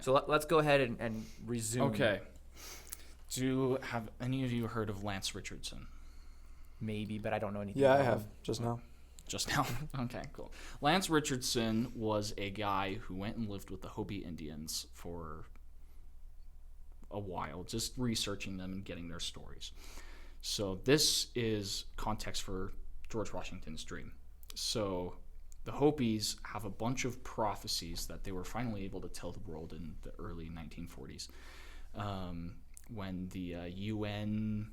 So let's go ahead and resume. Okay. Have any of you heard of Lance Richardson? Maybe, but I don't know anything. Yeah, I about have him. just now. Just now? Okay, cool. Lance Richardson was a guy who went and lived with the Hopi Indians for a while, just researching them and getting their stories. So this is context for George Washington's dream. So the Hopis have a bunch of prophecies that they were finally able to tell the world in the early 1940s, when the UN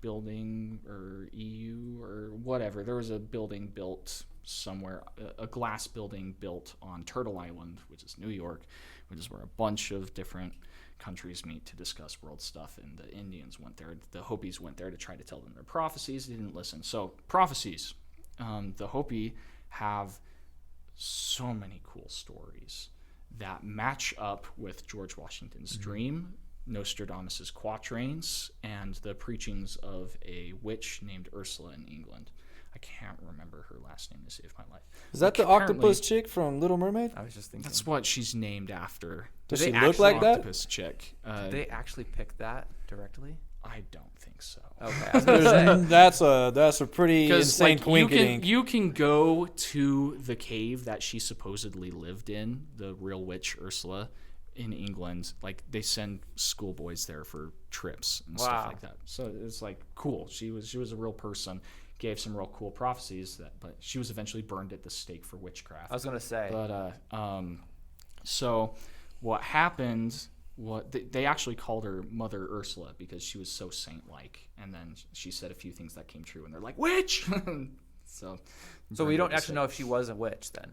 building or EU or whatever, there was a building built somewhere, a glass building built on Turtle Island, which is New York, which is where a bunch of different countries meet to discuss world stuff, and the Indians went there, the Hopis went there to try to tell them their prophecies. They didn't listen. So prophecies, the Hopi have so many cool stories that match up with George Washington's dream, Nostradamus' quatrains, and the preachings of a witch named Ursula in England. I can't remember her last name to save my life. Is that the octopus chick from Little Mermaid? I was just thinking. That's what she's named after. Does they she look like that? Octopus chick. Did they actually pick that directly? I don't think so. Okay, I was gonna say. That's a pretty insane coincidence. you can go to the cave that she supposedly lived in, the real witch Ursula, in England. Like, they send schoolboys there for trips and stuff like that. So it's like cool. She was a real person. Gave some real cool prophecies, but she was eventually burned at the stake for witchcraft. I was gonna say. But so what happened? They actually called her Mother Ursula because she was so saint-like, and then she said a few things that came true, and they're like, witch. so we don't actually know if she was a witch then.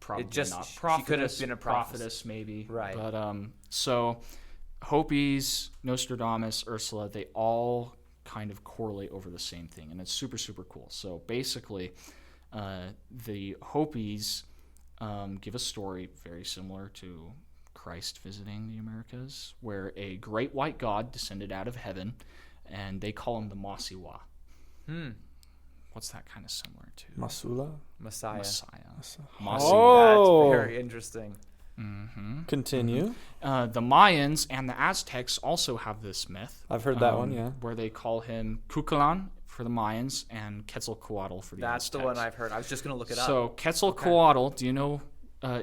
Probably just, not. She could have been a prophetess, maybe. Right. But so Hopis, Nostradamus, Ursula, they all kind of correlate over the same thing, and it's super, super cool. So basically, the Hopis give a story very similar to Christ visiting the Americas, where a great white god descended out of heaven, and they call him the Masiwa. What's that kind of similar to? Messiah. Oh, That's very interesting. Mm-hmm. Continue. The Mayans and the Aztecs also have this myth. I've heard that one, yeah. Where they call him Cucalan for the Mayans and Quetzalcoatl for the That's Aztecs. the one I've heard. I was just going to look it up. So Quetzalcoatl, do you know,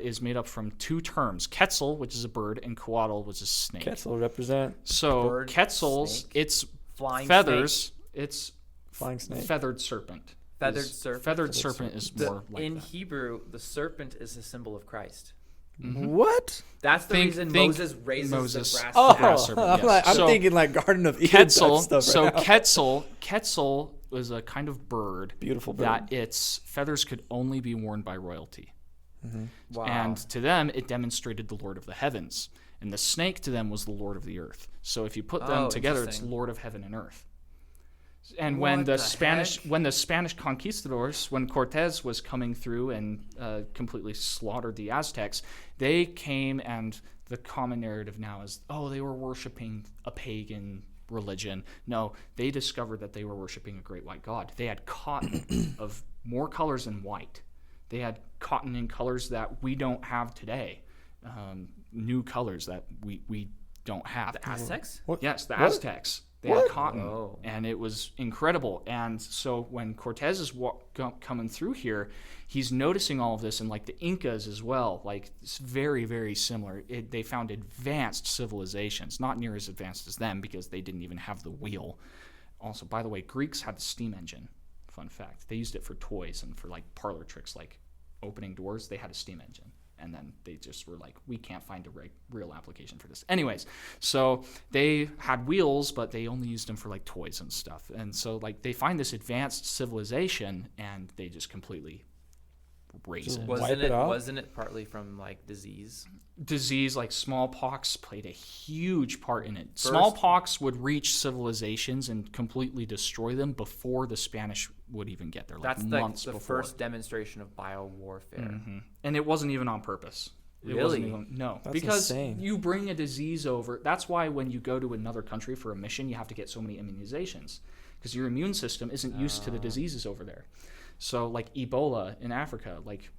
is made up from two terms. Quetzal, which is a bird, and coatl, which is a snake. Quetzal represent. So bird, Quetzal's, snake, it's flying feathers. snake. It's Flying snake. feathered serpent. Feathered serpent. Feathered serpent is more like in that. Hebrew, the serpent is a symbol of Christ. What? That's the reason Moses raises Moses. the grass. Oh, grass serpent, yes. I'm So, thinking like Garden of Eden Quetzal. type stuff So right now. Quetzal was a kind of bird. Beautiful bird. That its feathers could only be worn by royalty. Wow. And to them, it demonstrated the Lord of the heavens. And the snake to them was the Lord of the earth. So if you put them together, it's Lord of heaven and earth. And when the Spanish conquistadors, when Cortez was coming through and completely slaughtered the Aztecs, they came, and the common narrative now is, they were worshiping a pagan religion. No, they discovered that they were worshiping a great white god. They had cotton of more colors than white. They had cotton in colors that we don't have today, new colors that we don't have. The Aztecs? Yes, the Aztecs. They had cotton, and it was incredible. And so when Cortez is coming through here, he's noticing all of this, and like the Incas as well. Like, it's very, very similar. They found advanced civilizations, not near as advanced as them because they didn't even have the wheel. Also, by the way, Greeks had the steam engine. Fun fact: they used it for toys and for like parlor tricks, like opening doors. They had a steam engine. And then they just were like, we can't find a real application for this. Anyways, so they had wheels, but they only used them for like toys and stuff. And so like they find this advanced civilization, and they just completely raise it. Wasn't it partly from like disease? Disease, like smallpox, played a huge part in it. Smallpox would reach civilizations and completely destroy them before the Spanish would even get there. Like, that's months the before. First demonstration of biowarfare. Mm-hmm. And it wasn't even on purpose. Really? No. That's because insane. you bring a disease over. That's why when you go to another country for a mission, you have to get so many immunizations, because your immune system isn't used to the diseases over there. So like Ebola in Africa, like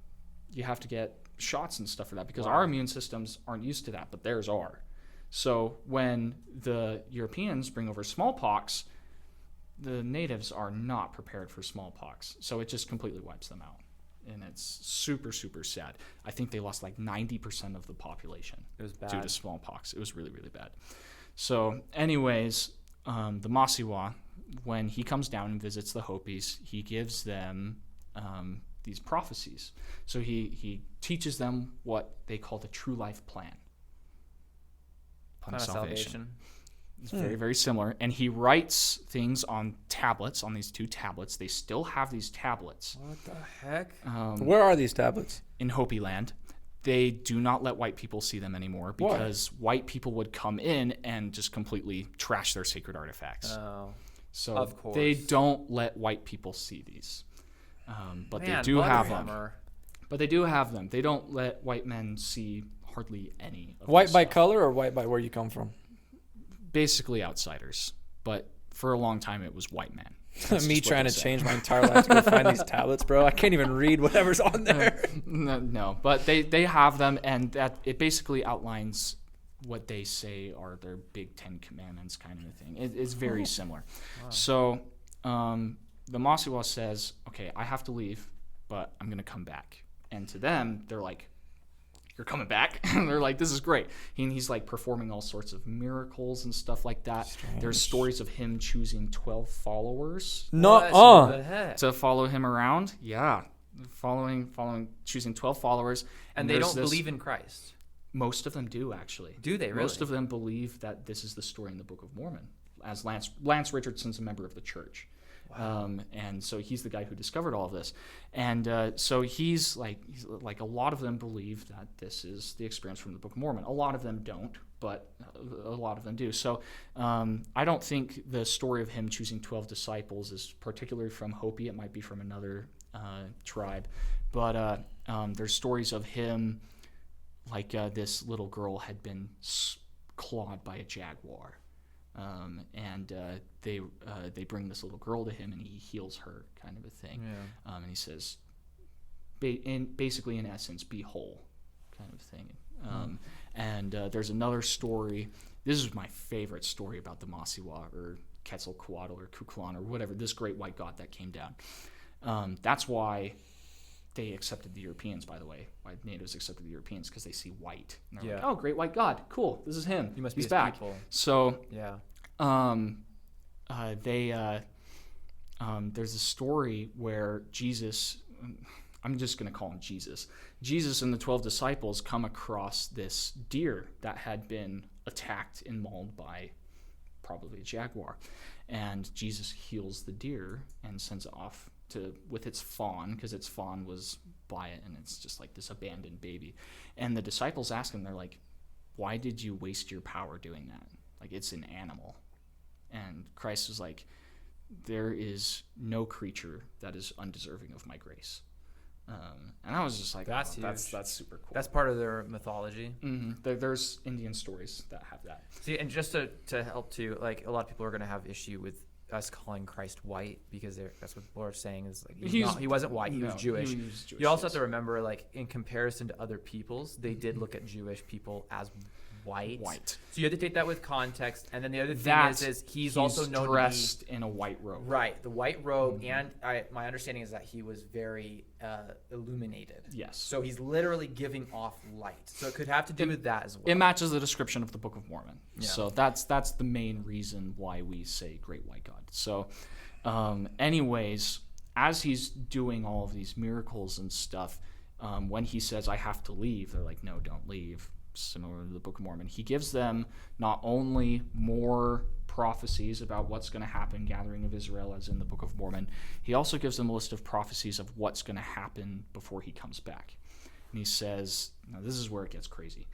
you have to get shots and stuff for that because our immune systems aren't used to that, but theirs are. So when the Europeans bring over smallpox, the natives are not prepared for smallpox. So it just completely wipes them out. And it's super, super sad. I think they lost like 90% of the population due to smallpox. It was really, really bad. So anyways, the Masiwa, when he comes down and visits the Hopis, he gives them these prophecies. So he teaches them what they call the true life plan. Plan of salvation. It's very, very similar. And he writes things on tablets, on these 2 tablets. They still have these tablets. What the heck? Where are these tablets? In Hopi land. They do not let white people see them anymore because white people would come in and just completely trash their sacred artifacts. Oh. So of course. they don't let white people see these. But Man, they do have bummer. them. But they do have them. They don't let white men see hardly any of White this by stuff. color or white by where you come from? Basically outsiders. But for a long time, it was white men. Me trying to change my entire life to go find these tablets, bro. I can't even read whatever's on there. No, but they have them, and that it basically outlines what they say are their big 10 commandments kind of a thing. It's very similar. Wow. So the Masiwa says, okay, I have to leave, but I'm going to come back. And to them, they're like, you're coming back? And they're like, this is great. And he's like performing all sorts of miracles and stuff like that. Strange. There's stories of him choosing 12 followers What the heck? to follow him around. Yeah. Choosing 12 followers. And they don't believe in Christ. Most of them do, actually. Do they really? Most of them believe that this is the story in the Book of Mormon, as Lance Richardson's a member of the church. Wow. And so he's the guy who discovered all of this. And so he's like a lot of them believe that this is the experience from the Book of Mormon. A lot of them don't, but a lot of them do. So I don't think the story of him choosing 12 disciples is particularly from Hopi. It might be from another tribe. But there's stories of him, like this little girl had been clawed by a jaguar. And they bring this little girl to him, and he heals her, kind of a thing. Yeah. And he says, basically in essence, be whole, kind of thing. And there's another story. This is my favorite story about the Masiwa or Quetzalcoatl or Cuclan or whatever, this great white god that came down. That's why they accepted the Europeans, by the way. Why natives accepted the Europeans, because they see white. And they're like, oh, great white god. Cool. This is him. He must He's be back. people. So yeah. There's a story where Jesus, I'm just going to call him Jesus. Jesus and the 12 disciples come across this deer that had been attacked and mauled by probably a jaguar. And Jesus heals the deer and sends it off with its fawn, because its fawn was by it, and it's just like this abandoned baby. And the disciples ask him, they're like, why did you waste your power doing that? Like, it's an animal. And Christ was like, there is no creature that is undeserving of my grace. And I was just like, that's super cool. That's part of their mythology. Mm-hmm. There's Indian stories that have that. See, and just to help too, like, a lot of people are going to have issue with us calling Christ white, because that's what people are saying is like he wasn't white, he was Jewish. He was Jewish. You also have to remember, like, in comparison to other peoples, they did look at Jewish people as white. So you have to take that with context. And then the other thing is he's also known dressed in a white robe. Right, the white robe, and my understanding is that he was very illuminated. Yes. So he's literally giving off light. So it could have to do with that as well. It matches the description of the Book of Mormon. Yeah. So that's the main reason why we say Great White God. So anyways, as he's doing all of these miracles and stuff, when he says, I have to leave, they're like, no, don't leave. Similar to the Book of Mormon, he gives them not only more prophecies about what's going to happen, gathering of Israel, as in the Book of Mormon, he also gives them a list of prophecies of what's going to happen before he comes back. And he says, now this is where it gets crazy.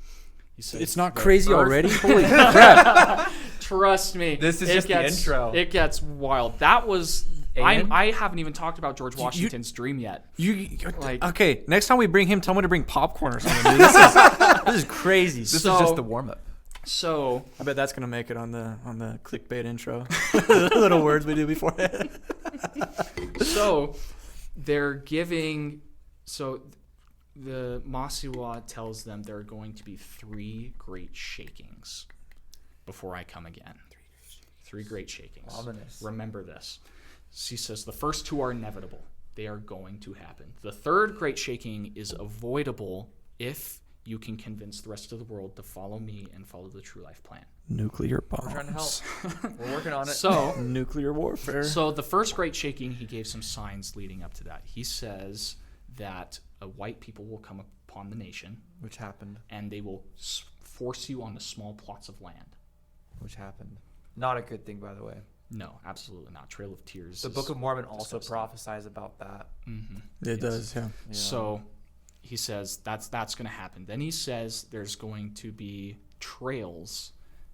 He says, it's not crazy already? Holy crap. Trust me. This is just the intro. It gets wild. That was... I haven't even talked about George Washington's dream yet. Okay, next time we bring him, tell him to bring popcorn or something. Dude. This is crazy. This is just the warm up. So I bet that's gonna make it on the clickbait intro. The little words we do beforehand. So they're giving. So the Masiwa tells them there are going to be 3 great shakings before I come again. 3 great shakings. Ominous. Remember this. He says the first 2 are inevitable. They are going to happen. The 3rd great shaking is avoidable if you can convince the rest of the world to follow me and follow the True Life plan. Nuclear bombs. We're trying to help. We're working on it. So nuclear warfare. So the first great shaking, he gave some signs leading up to that. He says that white people will come upon the nation. Which happened. And they will force you onto small plots of land. Which happened. Not a good thing, by the way. No, absolutely not. Trail of Tears. The Book of Mormon also prophesies about that. Mm-hmm. It does, yeah. So he says that's going to happen. Then he says there's going to be trails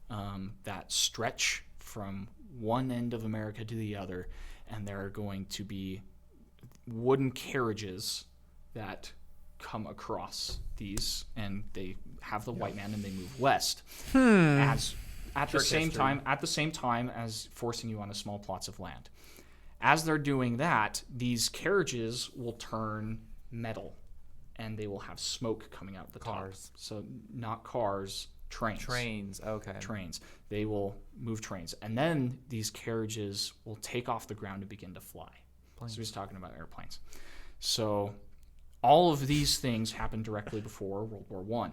that stretch from one end of America to the other, and there are going to be wooden carriages that come across these, and they have the white man and they move west. At the same time as forcing you onto small plots of land. As they're doing that, these carriages will turn metal, and they will have smoke coming out of the cars. So not cars, trains. Trains, okay. Trains. They will move trains. And then these carriages will take off the ground and begin to fly. Planes. So he's talking about airplanes. So all of these things happened directly before World War I.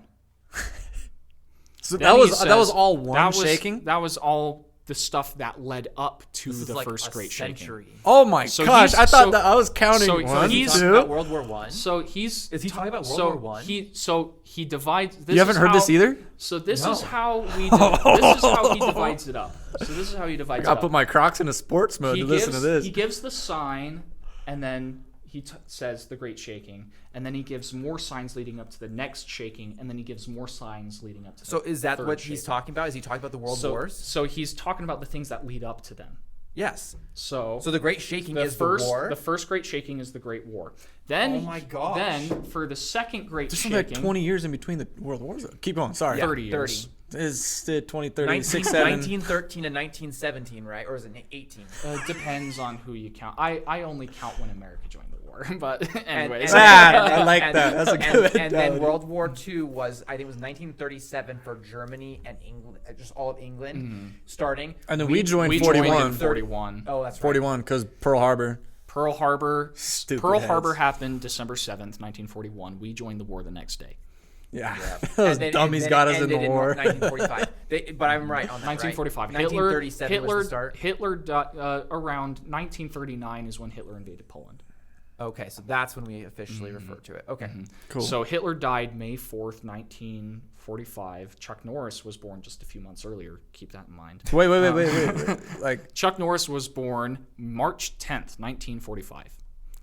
So that was all one shaking? That was all the stuff that led up to the first great shaking. Oh my gosh! I thought that I was counting. So he's talking about World War I. So is he talking about World War I? He divides. You haven't heard this either. So this is how we. This is how he divides it up. So this is how he divides it up. I put my Crocs in a sports mode to listen to this. He gives the sign, and then he says the great shaking, and then he gives more signs leading up to the next shaking, and then he gives more signs leading up to the So is that what shaking. he's talking about? Is he talking about the world wars? So he's talking about the things that lead up to them. Yes. So the great shaking is the war? The first great shaking is the Great War. Then, oh my gosh. Then for the second great shaking... There's like 20 years in between the world wars. Keep going, sorry. 30 years. 30. Is it 20, 30, 1913 and 1917, right? Or is it 18? Depends on who you count. I only count when America joined the war. But anyways. I like that. That's a good And then World War II was, I think it was 1937 for Germany and England, just all of England starting. And then we joined 41. Joined in 41. Oh, that's right. 41 because Pearl Harbor. Pearl Harbor Harbor happened December 7th, 1941. We joined the war the next day. Yeah. Those dummies got us in the war. 1945. But I'm right on that. 1945. Right? 1937 was the start. Hitler around 1939 is when Hitler invaded Poland. Okay, so that's when we officially refer to it. Okay. Cool. So Hitler died May 4th, 1945. Chuck Norris was born just a few months earlier. Keep that in mind. Wait. Like Chuck Norris was born March 10th, 1945.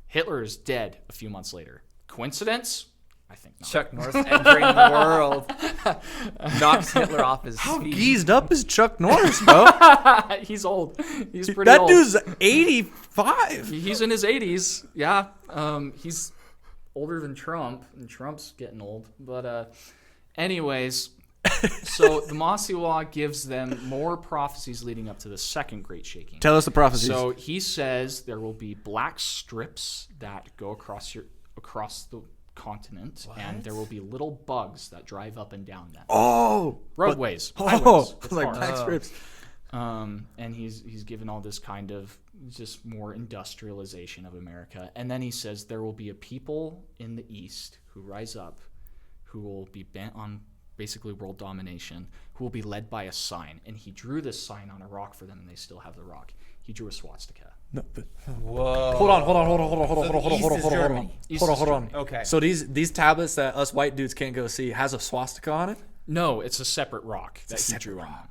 Hitler is dead a few months later. Coincidence? I think not. Chuck Norris entering the world knocks Hitler off his feet. How geezed up is Chuck Norris, bro? He's old. He's pretty old. That dude's 85. He's in his 80s. Yeah. He's older than Trump, and Trump's getting old. But anyways, so the Masiwa gives them more prophecies leading up to the second great shaking. Tell us the prophecies. So he says there will be black strips that go across the continent, and there will be little bugs that drive up and down them. Roadways, highways, like black strips. And he's given all this kind of just more industrialization of America. And then he says there will be a people in the East who rise up, who will be bent on basically world domination, who will be led by a sign. And he drew this sign on a rock for them, and they still have the rock. He drew a swastika. No, but, whoa. Hold on. Okay. So these tablets that us white dudes can't go see has a swastika on it? No, it's a separate rock that he drew on.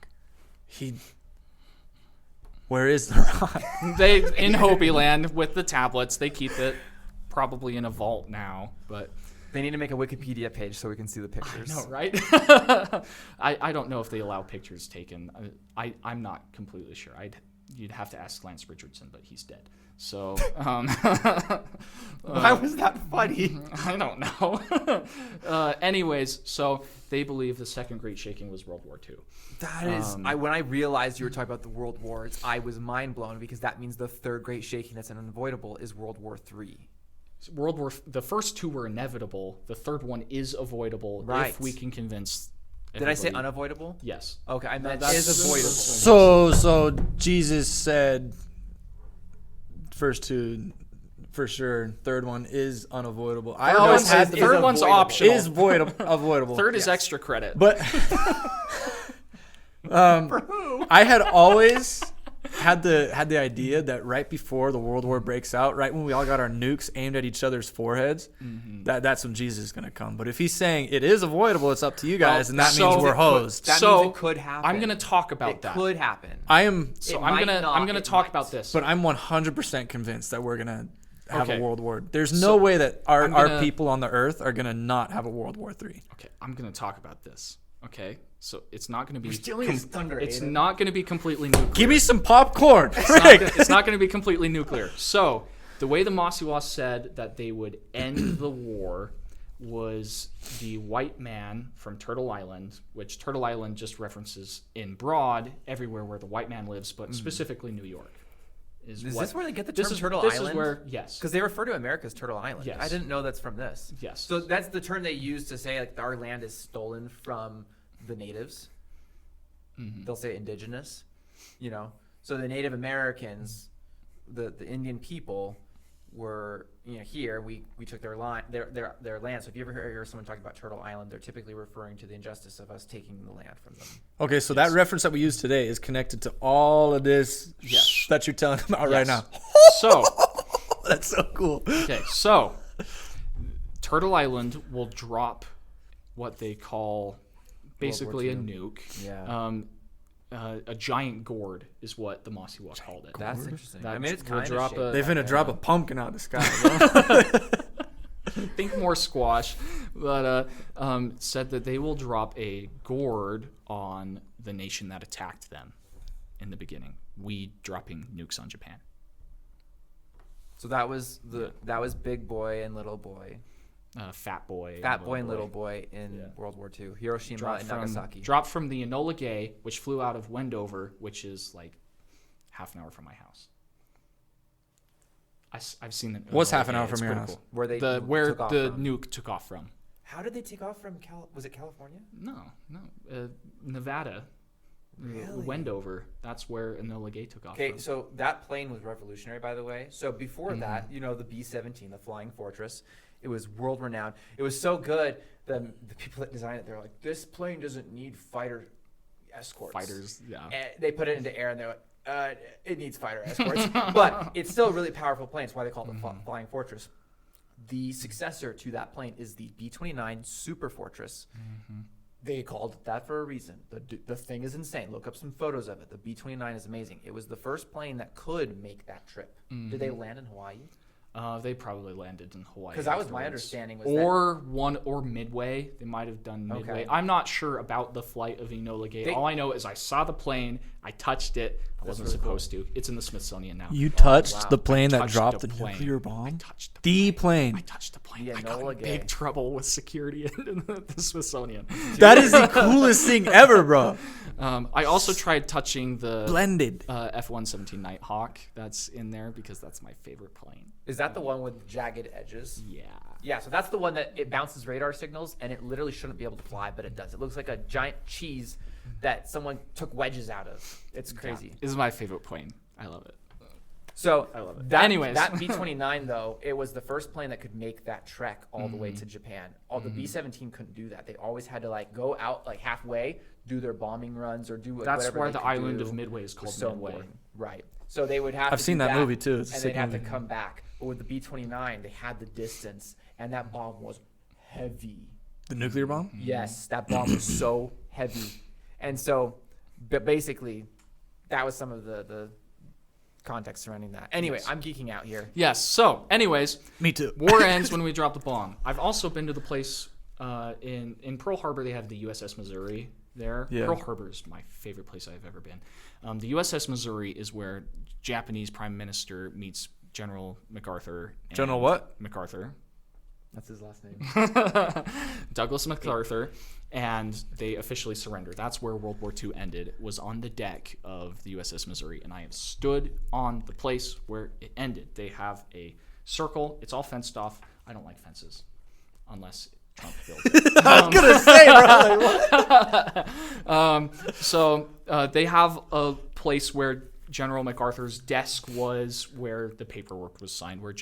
Where is the rock? They in Hopi land with the tablets. They keep it probably in a vault now, but they need to make a Wikipedia page so we can see the pictures. I know, right? I don't know if they allow pictures taken. I'm not completely sure. You'd have to ask Lance Richardson, but he's dead. So, why was that funny? I don't know. Anyways, so they believe the second great shaking was World War II. That is, when I realized you were talking about the world wars, I was mind blown because that means the third great shaking that's unavoidable is World War III. The first two were inevitable. The third one is avoidable if we can convince everybody. Did I say unavoidable? Yes. Okay, I meant is avoidable. So Jesus said first two for sure. Third one is unavoidable. I always had the third one's optional. Is avoidable. Third is extra credit. But I had always had the idea that right before the World War breaks out, right when we all got our nukes aimed at each other's foreheads, that's when Jesus is going to come. But if he's saying it is avoidable, it's up to you guys, and that means we're hosed. That means it could happen. I'm going to talk about that. It could happen. I'm going to talk about this. But I'm 100% convinced that we're going to have a world war. There's no way that our people on the earth are going to not have a World War III. Okay, I'm going to talk about this. Okay, so it's not going to be. It's not going to be completely nuclear. Give me some popcorn. It's not going to be completely nuclear. So the way the Masiwa said that they would end the war was the white man from Turtle Island, which Turtle Island just references in broad everywhere where the white man lives, but specifically New York. Is this where they get the term Turtle This Island? is where, yes. Because they refer to America as Turtle Island. Yes. I didn't know that's from this. Yes. So that's the term they use to say like our land is stolen from the natives. They'll say indigenous, So the Native Americans, the Indian people were here. We took their land. So if you ever hear someone talking about Turtle Island, they're typically referring to the injustice of us taking the land from them. Okay, so that reference that we use today is connected to all of this that you're telling about right now. So that's so cool. Okay, so Turtle Island will drop what they call basically a nuke. Yeah. A giant gourd is what the Masiwa called it. That's interesting. That it's will kind drop of They're finna drop a pumpkin out of the sky, bro. Think more squash, but said that they will drop a gourd on the nation that attacked them in the beginning. We dropping nukes on Japan. So that was Big Boy and Little Boy. Fat Boy and Little Boy in World War II. Hiroshima and Nagasaki. Dropped from the Enola Gay, which flew out of Wendover, which is like half an hour from my house. I've seen it. What's half an hour from your house? Cool. Where the nuke took off from. How did they take off from? Was it California? No. Nevada. Really? Wendover. That's where Enola Gay took off from. Okay, so that plane was revolutionary, by the way. So before that, the B-17, the Flying Fortress, it was world renowned. It was so good that the people that designed it, they're like, this plane doesn't need fighter escorts. Fighters, yeah. And they put it into air, and they're like, it needs fighter escorts. But it's still a really powerful plane. That's why they call it the Flying Fortress. The successor to that plane is the B-29 Super Fortress. They called it that for a reason. The thing is insane. Look up some photos of it. The B-29 is amazing. It was the first plane that could make that trip. Did they land in Hawaii? They probably landed in Hawaii. Because that was my understanding. Or Midway. They might have done Midway. I'm not sure about the flight of Enola Gay. All I know is I saw the plane. I touched it. I wasn't supposed to. It's in the Smithsonian now. You touched the plane that dropped the nuclear bomb? I touched the plane. I touched the plane. I got in big trouble with security in the Smithsonian. That is the coolest thing ever, bro. I also tried touching the blended F-117 Nighthawk. That's in there because that's my favorite plane. Is that the one with jagged edges? Yeah. Yeah, so that's the one that it bounces radar signals, and it literally shouldn't be able to fly, but it does. It looks like a giant cheese that someone took wedges out of. It's crazy. Yeah, this is my favorite plane. I love it. So I love it. Anyways, that B-29 though, it was the first plane that could make that trek all the way to Japan. The B-17 couldn't do that. They always had to go out halfway, do their bombing runs or do whatever. That's why the island of Midway is called Midway. Important. Right. So they would have. I've seen that movie too. It's and they'd have to come back. But with the B-29, they had the distance, and that bomb was heavy. The nuclear bomb? Yes, that bomb was so heavy, and so, but basically, that was some of the context surrounding that. Anyway, yes. I'm geeking out here. Yes. So, anyways, me too. War ends when we drop the bomb. I've also been to the place in Pearl Harbor. They have the USS Missouri there. Yeah. Pearl Harbor is my favorite place I've ever been. The USS Missouri is where Japanese Prime Minister meets General MacArthur. General what? MacArthur. That's his last name. Douglas MacArthur, and they officially surrender. That's where World War II ended. It was on the deck of the USS Missouri, and I have stood on the place where it ended. They have a circle. It's all fenced off. I don't like fences, unless Trump builds it. I was gonna say, bro. What? So they have a place where General MacArthur's desk was, where the paperwork was signed, where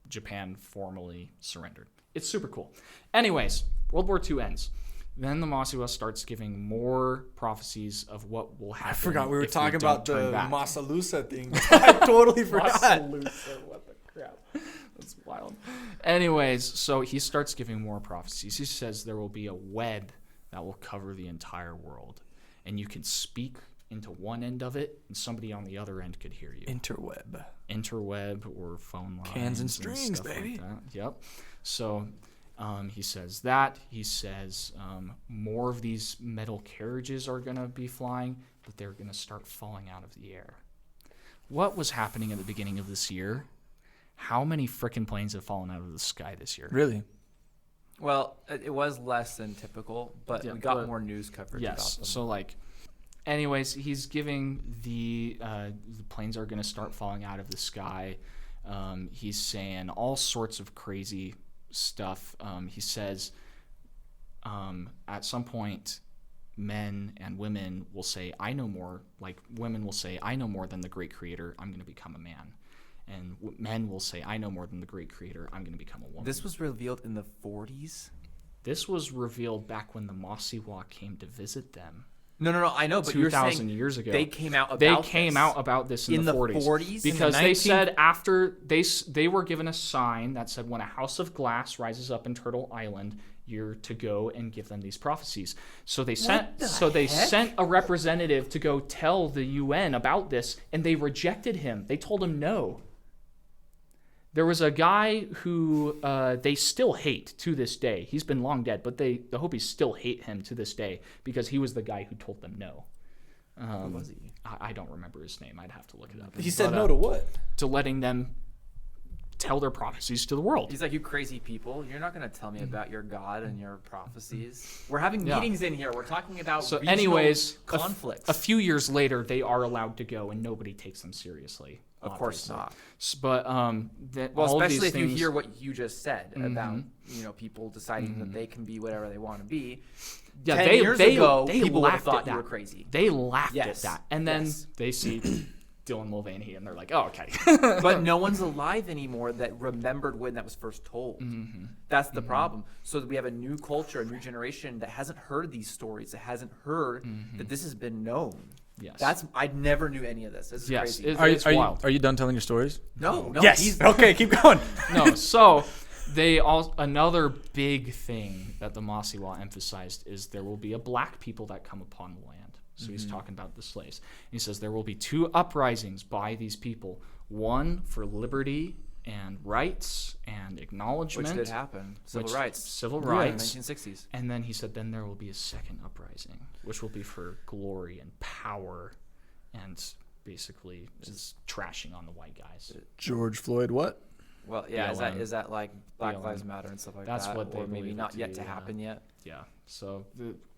Japan formally surrendered. It's super cool. Anyways, World War II ends. Then the Masiwa starts giving more prophecies of what will happen. I forgot we were if talking don't about the turn back. Masalusa thing. I totally forgot. Masalusa, what the crap? That's wild. Anyways, so he starts giving more prophecies. He says there will be a web that will cover the entire world, and you can speak into one end of it, and somebody on the other end could hear you. Interweb or phone lines. Cans and strings, stuff baby. like that. Yep. So he says that. He says more of these metal carriages are going to be flying, but they're going to start falling out of the air. What was happening at the beginning of this year? How many frickin' planes have fallen out of the sky this year? Really? Well, it was less than typical, but we got more news coverage about them. So anyways, he's giving the planes are going to start falling out of the sky. He's saying all sorts of crazy stuff. He says at some point, men and women will say, I know more. Like women will say, I know more than the great creator. I'm going to become a man. And men will say, I know more than the great creator. I'm going to become a woman. This was revealed in the 40s? This was revealed back when the Masiwa came to visit them. No, I know, but you're saying 2,000 years ago. they came out about this in the 40s. 40s? Because they said after they were given a sign that said when a house of glass rises up in Turtle Island, you're to go and give them these prophecies. So they sent a representative to go tell the UN about this, and they rejected him. They told him no. There was a guy who they still hate to this day. He's been long dead, but the Hopis still hate him to this day because he was the guy who told them no. Who was he? I don't remember his name. I'd have to look it up. He said no to what? To letting them tell their prophecies to the world. He's like, you crazy people. You're not going to tell me about your God and your prophecies. We're having meetings in here. We're talking about conflicts. A few years later, they are allowed to go, and nobody takes them seriously. Of course not. But especially if you hear what you just said about people deciding that they can be whatever they want to be. Yeah, 10 years ago, people would have thought you were crazy. They laughed at that, and then they see Dylan Mulvaney, and they're like, "Oh, okay." But no one's alive anymore that remembered when that was first told. That's the problem. So we have a new culture, a new generation that hasn't heard these stories, that hasn't heard that this has been known. Yes. I never knew any of this. This is crazy. It's wild. Are you done telling your stories? No. Yes. Okay, keep going. No. So another big thing that the Masiwa emphasized is there will be a black people that come upon the land. So he's talking about the slaves. And he says there will be 2 uprisings by these people. One for liberty and rights and acknowledgement. Which did happen. Civil rights. In the 1960s. And then he said then there will be a second uprising, which will be for glory and power and basically just trashing on the white guys. George Floyd what? Well, yeah, is that like Black Lives Matter and stuff like That's that? what they or maybe believe not it to yet be, to happen yet? Yeah. So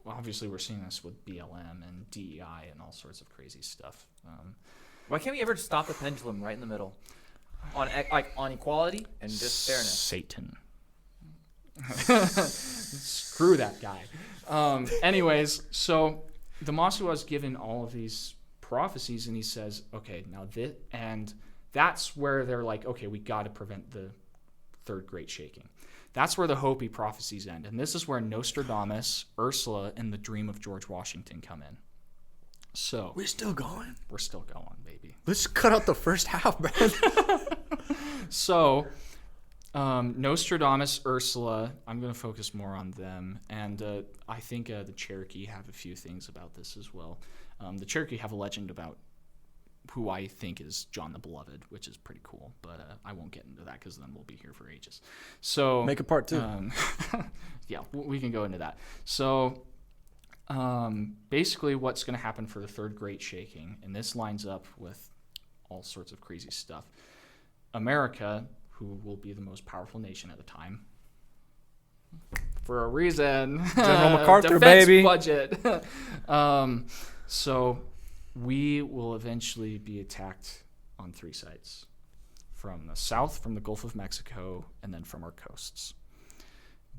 obviously we're seeing this with BLM and DEI and all sorts of crazy stuff. Why can't we ever stop the pendulum right in the middle? On equality and just fairness. Satan. Screw that guy. Anyways, so the Masiwa is given all of these prophecies, and he says, okay, now this, and that's where they're like, okay, we got to prevent the third great shaking. That's where the Hopi prophecies end, and this is where Nostradamus, Ursula, and the dream of George Washington come in. So we're still going, baby. Let's cut out the first half, man. So Nostradamus, Ursula, I'm going to focus more on them, and I think the Cherokee have a few things about this as well. The Cherokee have a legend about who I think is John the Beloved, which is pretty cool, but I won't get into that because then we'll be here for ages. So make a part 2. Yeah, we can go into that. So basically what's going to happen for the third great shaking, and this lines up with all sorts of crazy stuff. America, who will be the most powerful nation at the time, for a reason. General MacArthur, defense baby. Budget. So we will eventually be attacked on 3 sides. from the south, from the Gulf of Mexico, and then from our coasts.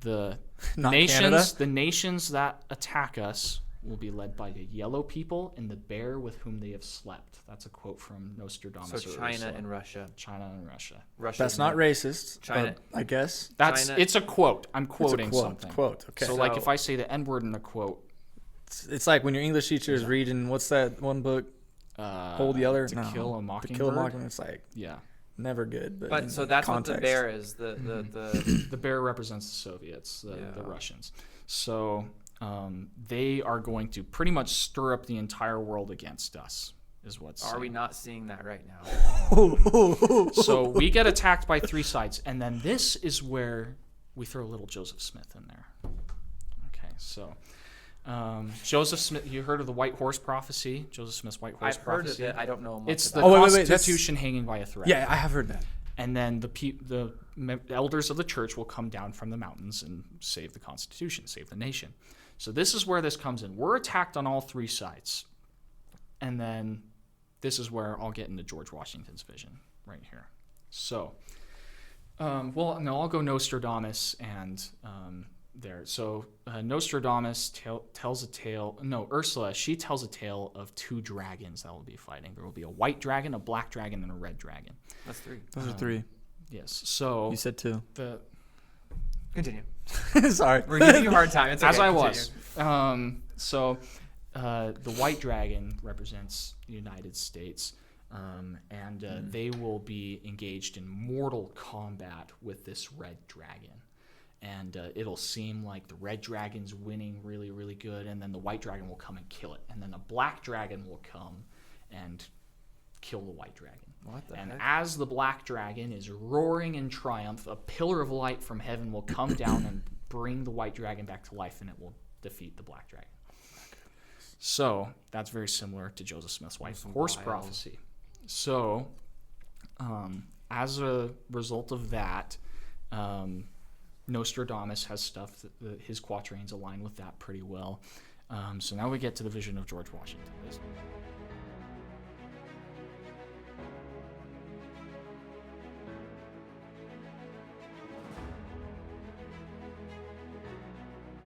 The Not Canada? nations that attack us will be led by the yellow people and the bear with whom they have slept. That's a quote from Nostradamus. So or China Ursula. and Russia. China and Russia. Russia. That's not racist. China. But I guess. China- It's a quote. I'm quoting quote, something. quote, okay. So, like, So- if I say the N-word in a quote, It's like when your English teacher is reading, what's that one book? Old Yeller? To Kill a Mockingbird. To Kill a Mockingbird. It's like Yeah. never good. But, But so that's context. what the bear is. The The bear represents the Soviets, the Yeah. Russians. So they are going to pretty much stir up the entire world against us, is what's Are saying. we not seeing that right now? So we get attacked by three sides, and then this is where we throw a little Joseph Smith in there. Okay, so Joseph Smith, you heard of the White Horse Prophecy? Joseph Smith's White Horse I've heard Prophecy? of it. I don't know much It's the about wait, that's- Constitution hanging by a thread. Yeah, I have heard that. And then the elders of the church will come down from the mountains and save the Constitution, save the nation. So this is where this comes in. We're attacked on all three sides. And then this is where I'll get into George Washington's vision right here. So, I'll go Nostradamus and there. So Nostradamus tells a tale. No, Ursula, she tells a tale of two dragons that will be fighting. There will be a white dragon, a black dragon, and a red dragon. That's three. Those are three. Yes. So You said two. Continue. Sorry. We're giving you a hard time. It's okay. as I Continue. was. The white dragon represents the United States, and they will be engaged in mortal combat with this red dragon. And it'll seem like the red dragon's winning really, really good, and then the white dragon will come and kill it. And then the black dragon will come and kill the white dragon. What the And heck? as the black dragon is roaring in triumph, a pillar of light from heaven will come down and bring the white dragon back to life, and it will defeat the black dragon. So that's very similar to Joseph Smith's White Horse wild. Prophecy. So as a result of that, Nostradamus has stuff that his quatrains align with that pretty well. So now we get to the vision of George Washington.